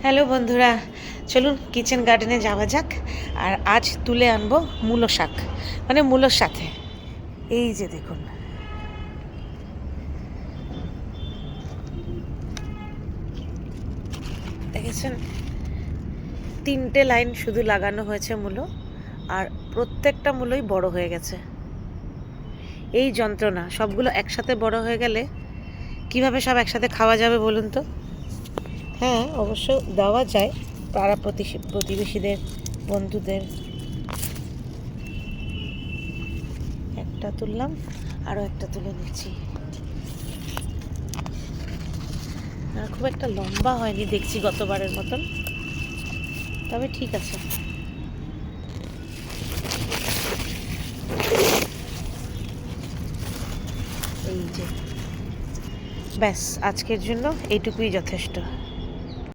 Hello বন্ধুরা, চলুন kitchen গার্ডেনে যাওয়া যাক। আর আজ তুলে আনবো মূলো শাক, মানে মূলোর সাথে। এই যে দেখুন, দেখেছেন, 3টে লাইন শুধু লাগানো হয়েছে মূলো, আর প্রত্যেকটা মূলোই বড় হয়ে গেছে। এই যন্ত্রণা, সবগুলো একসাথে বড় হয়ে গেলে কিভাবে সব একসাথে খাওয়া যাবে বলুন তো? হ্যাঁ, অবশ্য দেওয়া যায় পাড়া প্রতিবেশীদের, বন্ধুদের। একটা তুললাম, আরও একটা তুলে নিচ্ছি। খুব একটা লম্বা হয়নি দেখছি গতবারের মতন, তবে ঠিক আছে। এই যে, ব্যাস আজকের জন্য এইটুকুই যথেষ্ট।